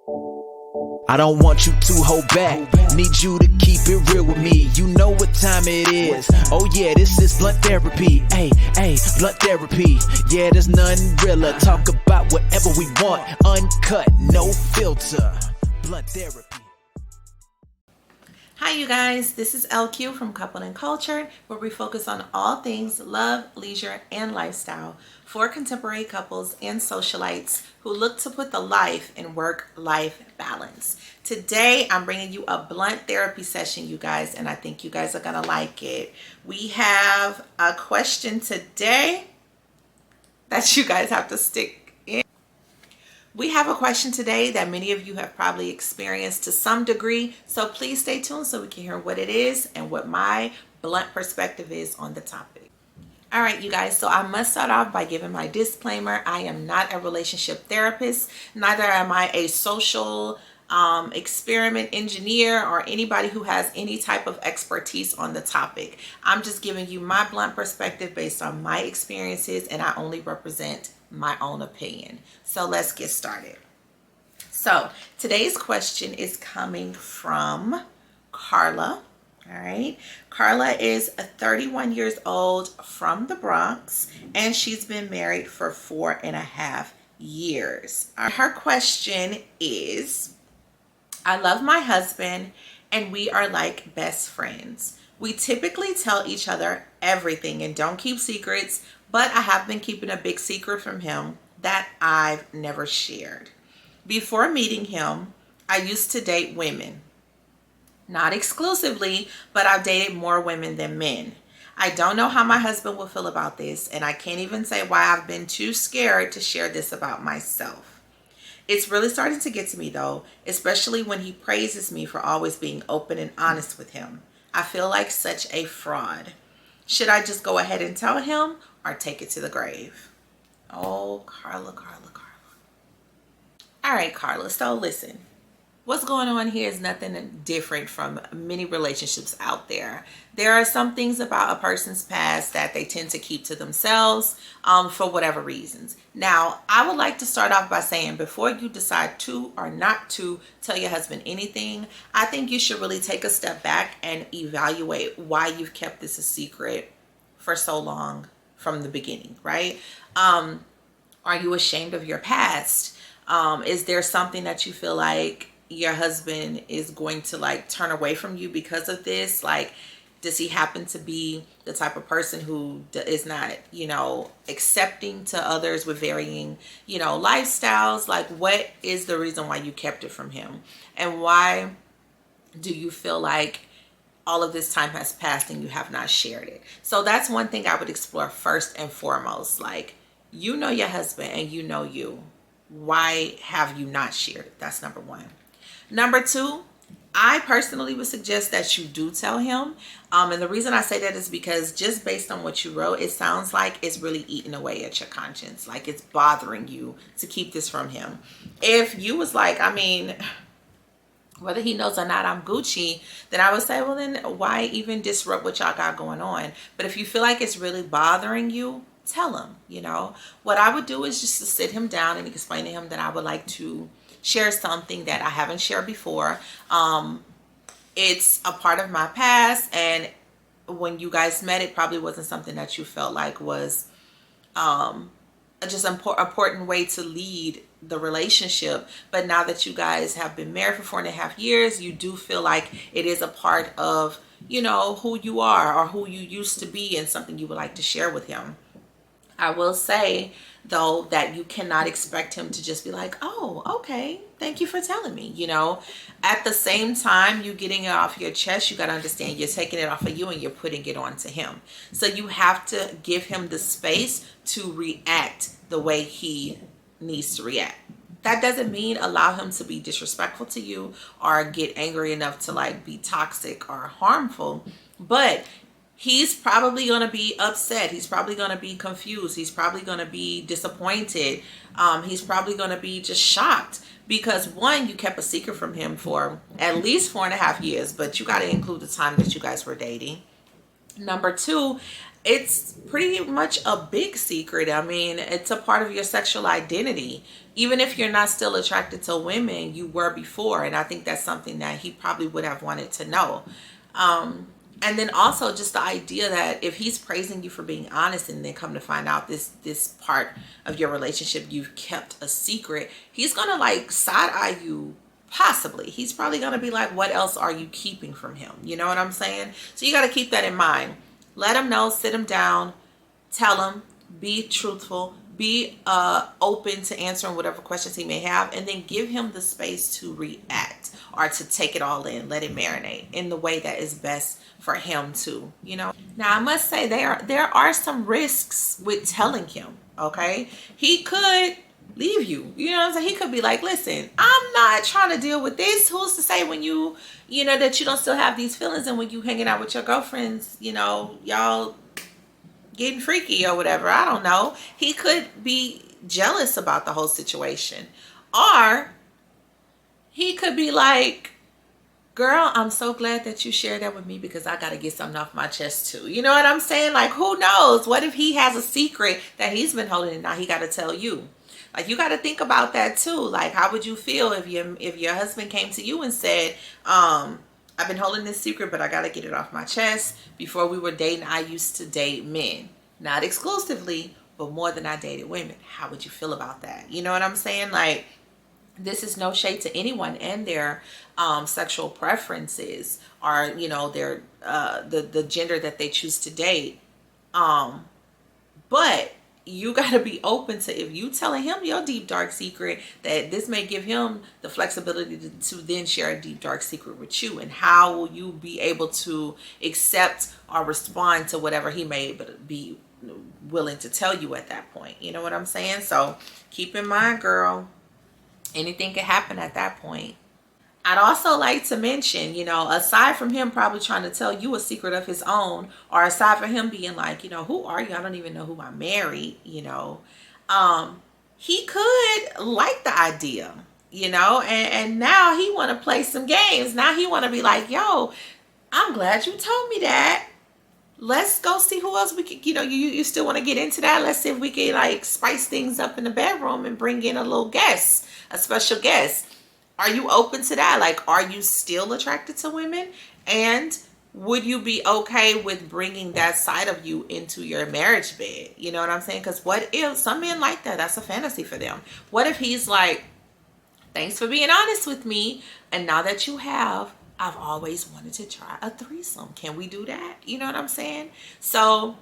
I don't want you to hold back. Need you to keep it real with me. You know what time it is. Oh yeah, this is blunt therapy. Hey, blunt therapy. Yeah, there's nothing realer. Talk about whatever we want. Uncut, no filter. Blunt therapy. Hi you guys, this is LQ from Coupled and Cultured, where we focus on all things love, leisure, and lifestyle for contemporary couples and socialites who look to put the life and work-life balance. Today, I'm bringing you a blunt therapy session, you guys, and I think you guys are gonna like it. We have a question today that you guys have to stick in. We have a question today that many of you have probably experienced to some degree, so please stay tuned so we can hear what it is and what my blunt perspective is on the topic. All right, you guys, so I must start off by giving my disclaimer. I am not a relationship therapist, neither am I a social experiment engineer or anybody who has any type of expertise on the topic. I'm just giving you my blunt perspective based on my experiences, and I only represent my own opinion. So let's get started. So today's question is coming from Carla. All right. Carla is 31 years old from the Bronx, and she's been married for 4.5 years. Her question is, I love my husband and we are like best friends. We typically tell each other everything and don't keep secrets, but I have been keeping a big secret from him that I've never shared. Before meeting him, I used to date women. Not exclusively, but I've dated more women than men. I don't know how my husband will feel about this, and I can't even say why I've been too scared to share this about myself. It's really starting to get to me though, especially when he praises me for always being open and honest with him. I feel like such a fraud. Should I just go ahead and tell him or take it to the grave? Oh, Carla. All right, Carla, so listen. What's going on here is nothing different from many relationships out there. There are some things about a person's past that they tend to keep to themselves for whatever reasons. Now, I would like to start off by saying before you decide to or not to tell your husband anything, I think you should really take a step back and evaluate why you've kept this a secret for so long from the beginning, right? Are you ashamed of your past? Is there something that you feel like your husband is going to like turn away from you because of this? Like, does he happen to be the type of person who is not, accepting to others with varying, lifestyles? Like, what is the reason why you kept it from him? And why do you feel like all of this time has passed and you have not shared it? So that's one thing I would explore first and foremost. Like, you know your husband and you know you. Why have you not shared it? That's number one. Number two, I personally would suggest that you do tell him. And the reason I say that is because just based on what you wrote, it sounds like it's really eating away at your conscience. Like it's bothering you to keep this from him. If you was like, whether he knows or not, I'm Gucci, then I would say, well, then why even disrupt what y'all got going on? But if you feel like it's really bothering you, tell him, What I would do is just to sit him down and explain to him that I would like to share something that I haven't shared before. It's a part of my past, and when you guys met, it probably wasn't something that you felt like was just an important way to lead the relationship. But now that you guys have been married for 4.5 years, you do feel like it is a part of, who you are or who you used to be, and something you would like to share with him. I will say, though, that you cannot expect him to just be like, oh, okay, thank you for telling me, At the same time, you getting it off your chest, you got to understand you're taking it off of you and you're putting it onto him. So you have to give him the space to react the way he needs to react. That doesn't mean allow him to be disrespectful to you or get angry enough to like be toxic or harmful, but he's probably going to be upset. He's probably going to be confused. He's probably going to be disappointed. He's probably going to be just shocked because one, you kept a secret from him for at least 4.5 years, but you got to include the time that you guys were dating. Number two, it's pretty much a big secret. I mean, it's a part of your sexual identity. Even if you're not still attracted to women, you were before. And I think that's something that he probably would have wanted to know. And then also just the idea that if he's praising you for being honest and then come to find out this part of your relationship you've kept a secret, he's gonna like side eye you. Possibly he's probably gonna be like, what else are you keeping from him? You know what I'm saying? So you got to keep that in mind. Let him know, sit him down, tell him, be truthful, be open to answering whatever questions he may have, and then give him the space to react or to take it all in, let it marinate in the way that is best for him too, you know. Now I must say there are some risks with telling him, okay? He could leave you, you know what I'm saying? He could be like, listen, I'm not trying to deal with this. Who's to say when you know that you don't still have these feelings, and when you hanging out with your girlfriends, you know, y'all getting freaky or whatever. I don't know. He could be jealous about the whole situation, or he could be like, girl, I'm so glad that you shared that with me because I got to get something off my chest too. You know what I'm saying? Like, who knows? What if he has a secret that he's been holding and now he got to tell you? Like, you got to think about that too. Like, how would you feel if your husband came to you and said, I've been holding this secret, but I got to get it off my chest. Before we were dating, I used to date men. Not exclusively, but more than I dated women. How would you feel about that? You know what I'm saying? Like, this is no shade to anyone and their sexual preferences, or, you know, their the gender that they choose to date. But you got to be open to, if you telling him your deep dark secret, that this may give him the flexibility to then share a deep dark secret with you. And how will you be able to accept or respond to whatever he may be willing to tell you at that point? You know what I'm saying? So keep in mind, girl, anything can happen at that point. I'd also like to mention, you know, aside from him probably trying to tell you a secret of his own, or aside from him being like, you know, who are you? I don't even know who I married, you know. He could like the idea, you know, and now he want to play some games. Now he want to be like, yo, I'm glad you told me that. Let's go see who else we could, you know, you still want to get into that. Let's see if we can like spice things up in the bedroom and bring in a little guest, a special guest. Are you open to that? Like, are you still attracted to women? And would you be okay with bringing that side of you into your marriage bed? You know what I'm saying? Because what if some men like that? That's a fantasy for them. What if he's like, thanks for being honest with me, and now that you have, I've always wanted to try a threesome. Can we do that? You know what I'm saying? So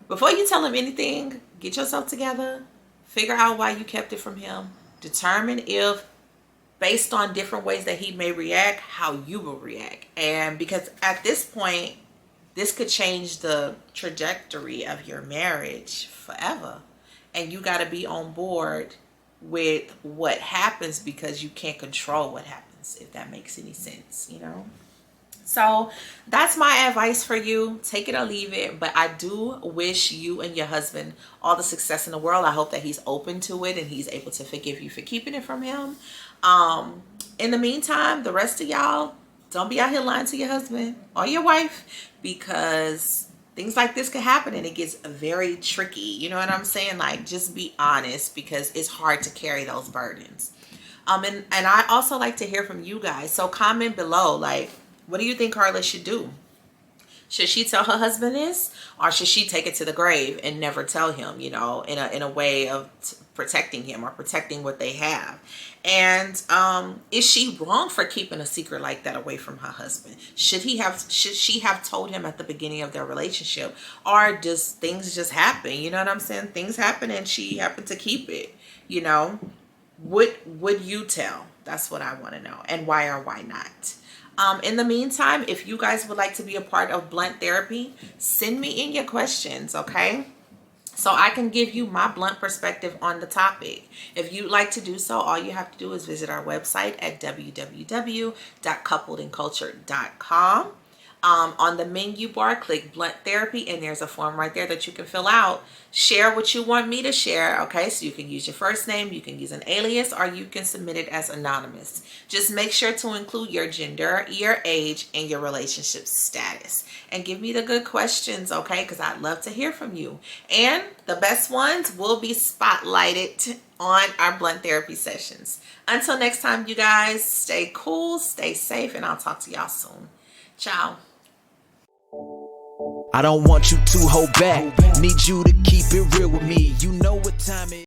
before you tell him anything, get yourself together, figure out why you kept it from him, determine if, based on different ways that he may react, how you will react. And because at this point, this could change the trajectory of your marriage forever. And you got to be on board with what happens, because you can't control what happens, if that makes any sense, you know? So that's my advice for you. Take it or leave it. But I do wish you and your husband all the success in the world. I hope that he's open to it and he's able to forgive you for keeping it from him. In the meantime, the rest of y'all, don't be out here lying to your husband or your wife, because things like this can happen and it gets very tricky. You know what I'm saying? Like, just be honest, because it's hard to carry those burdens. And I also like to hear from you guys. So comment below, like, what do you think Carla should do? Should she tell her husband this, or should she take it to the grave and never tell him, you know, in a way of protecting him or protecting what they have? And is she wrong for keeping a secret like that away from her husband? Should she have told him at the beginning of their relationship, or does things just happen? You know what I'm saying? Things happen and she happened to keep it, you know? Would you tell? That's what I want to know. And why or why not? In the meantime, if you guys would like to be a part of Blunt Therapy, send me in your questions, okay? So I can give you my blunt perspective on the topic. If you'd like to do so, all you have to do is visit our website at www.coupledandcultured.com. On the menu bar, click Blunt Therapy, and there's a form right there that you can fill out. Share what you want me to share, okay? So you can use your first name, you can use an alias, or you can submit it as anonymous. Just make sure to include your gender, your age, and your relationship status. And give me the good questions, okay? Because I'd love to hear from you. And the best ones will be spotlighted on our Blunt Therapy sessions. Until next time, you guys, stay cool, stay safe, and I'll talk to y'all soon. Ciao. I don't want you to hold back. Need you to keep it real with me. You know what time it is.